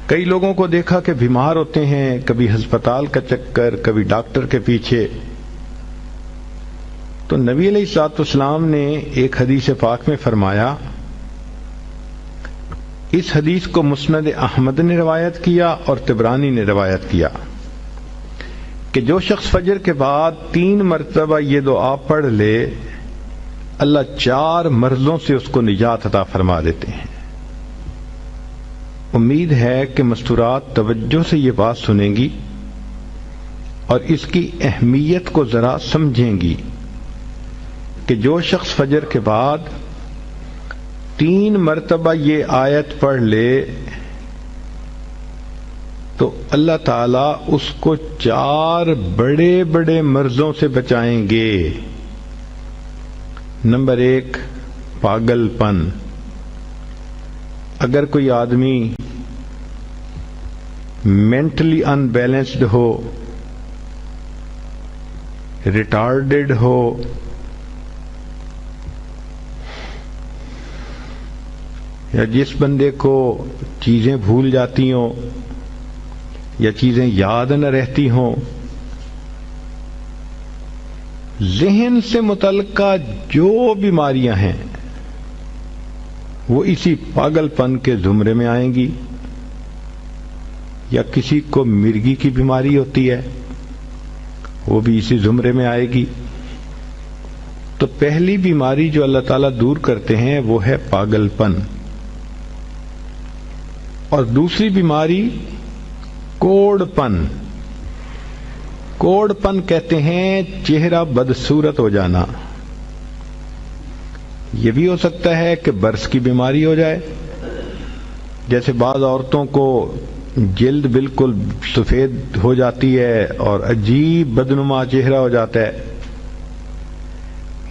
کئی لوگوں کو دیکھا کہ بیمار ہوتے ہیں، کبھی ہسپتال کا چکر، کبھی ڈاکٹر کے پیچھے. تو نبی علیہ الصلوۃ والسلام نے ایک حدیث پاک میں فرمایا، اس حدیث کو مسند احمد نے روایت کیا اور طبرانی نے روایت کیا کہ جو شخص فجر کے بعد 3 مرتبہ یہ دعا پڑھ لے، اللہ 4 مرضوں سے اس کو نجات عطا فرما دیتے ہیں. امید ہے کہ مستورات توجہ سے یہ بات سنیں گی اور اس کی اہمیت کو ذرا سمجھیں گی کہ جو شخص فجر کے بعد 3 مرتبہ یہ آیت پڑھ لے تو اللہ تعالیٰ اس کو 4 بڑے بڑے مرضوں سے بچائیں گے. نمبر 1، پاگل پن. اگر کوئی آدمی مینٹلی ان بیلنسڈ ہو، ریٹارڈڈ ہو، یا جس بندے کو چیزیں بھول جاتی ہوں یا چیزیں یاد نہ رہتی ہوں، ذہن سے متعلقہ جو بیماریاں ہیں وہ اسی پاگل پن کے زمرے میں آئیں گی. یا کسی کو مرگی کی بیماری ہوتی ہے، وہ بھی اسی زمرے میں آئے گی. تو پہلی بیماری جو اللہ تعالیٰ دور کرتے ہیں وہ ہے پاگل پن، اور دوسری بیماری کوڑ پن. کوڑ پن کہتے ہیں چہرہ بدصورت ہو جانا. یہ بھی ہو سکتا ہے کہ برس کی بیماری ہو جائے، جیسے بعض عورتوں کو جلد بالکل سفید ہو جاتی ہے اور عجیب بدنما چہرہ ہو جاتا ہے،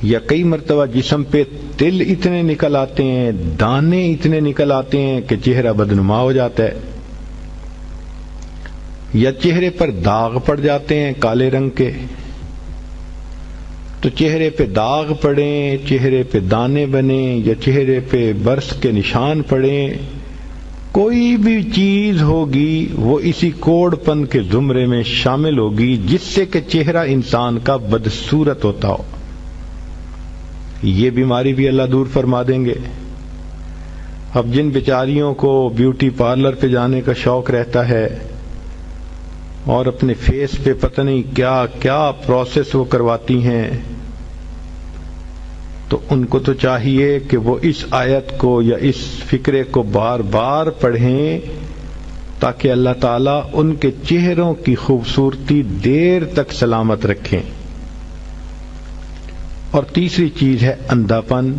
یا کئی مرتبہ جسم پہ تل اتنے نکل آتے ہیں، دانے اتنے نکل آتے ہیں کہ چہرہ بدنما ہو جاتا ہے، یا چہرے پر داغ پڑ جاتے ہیں کالے رنگ کے. تو چہرے پہ داغ پڑیں، چہرے پہ دانے بنیں، یا چہرے پہ برس کے نشان پڑیں، کوئی بھی چیز ہوگی وہ اسی کوڑ پن کے زمرے میں شامل ہوگی جس سے کہ چہرہ انسان کا بدصورت ہوتا ہو. یہ بیماری بھی اللہ دور فرما دیں گے. اب جن بیچاریوں کو بیوٹی پارلر پہ جانے کا شوق رہتا ہے اور اپنے فیس پہ پتہ نہیں کیا کیا پروسیس وہ کرواتی ہیں، تو ان کو تو چاہیے کہ وہ اس آیت کو یا اس فکرے کو بار بار پڑھیں تاکہ اللہ تعالیٰ ان کے چہروں کی خوبصورتی دیر تک سلامت رکھیں. اور تیسری چیز ہے اندھا پن.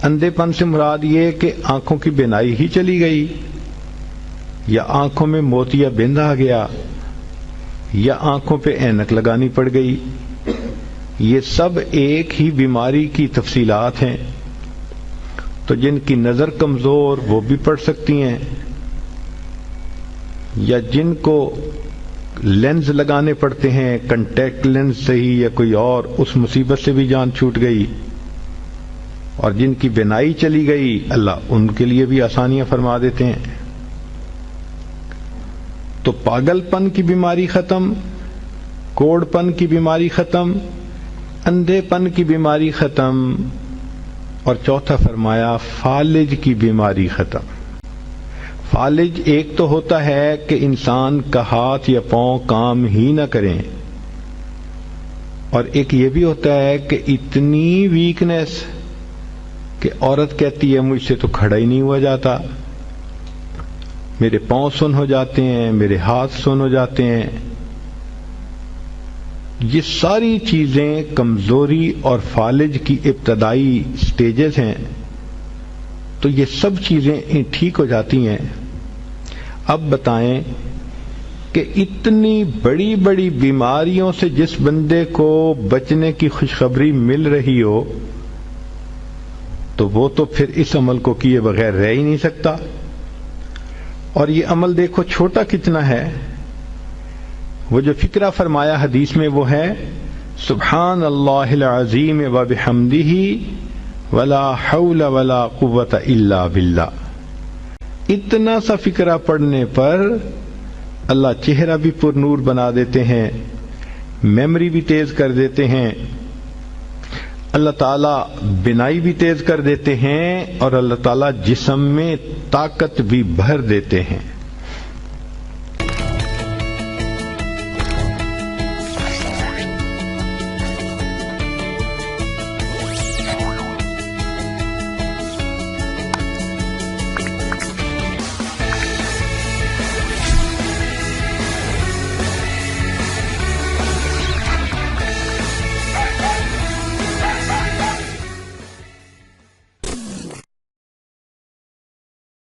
اندھے پن سے مراد یہ کہ آنکھوں کی بینائی ہی چلی گئی، یا آنکھوں میں موتیا بند آ گیا، یا آنکھوں پہ اینک لگانی پڑ گئی. یہ سب ایک ہی بیماری کی تفصیلات ہیں. تو جن کی نظر کمزور وہ بھی پڑھ سکتی ہیں، یا جن کو لینز لگانے پڑتے ہیں، کنٹیکٹ لینز صحیح یا کوئی اور، اس مصیبت سے بھی جان چھوٹ گئی. اور جن کی بینائی چلی گئی اللہ ان کے لیے بھی آسانیاں فرما دیتے ہیں. تو پاگل پن کی بیماری ختم، کوڑ پن کی بیماری ختم، اندھے پن کی بیماری ختم، اور چوتھا فرمایا فالج کی بیماری ختم. فالج ایک تو ہوتا ہے کہ انسان کا ہاتھ یا پاؤں کام ہی نہ کریں، اور ایک یہ بھی ہوتا ہے کہ اتنی ویکنس کہ عورت کہتی ہے مجھ سے تو کھڑا ہی نہیں ہوا جاتا، میرے پاؤں سن ہو جاتے ہیں، میرے ہاتھ سن ہو جاتے ہیں. یہ ساری چیزیں کمزوری اور فالج کی ابتدائی سٹیجز ہیں. تو یہ سب چیزیں ٹھیک ہو جاتی ہیں. اب بتائیں کہ اتنی بڑی بڑی بیماریوں سے جس بندے کو بچنے کی خوشخبری مل رہی ہو تو وہ تو پھر اس عمل کو کیے بغیر رہ ہی نہیں سکتا. اور یہ عمل دیکھو چھوٹا کتنا ہے. وہ جو فکرہ فرمایا حدیث میں وہ ہے سبحان اللہ العظیم وبحمدہ ولا حول ولا قوت الا باللہ. اتنا سا فقرہ پڑھنے پر اللہ چہرہ بھی پر نور بنا دیتے ہیں، میموری بھی تیز کر دیتے ہیں، اللہ تعالیٰ بینائی بھی تیز کر دیتے ہیں، اور اللہ تعالیٰ جسم میں طاقت بھی بھر دیتے ہیں۔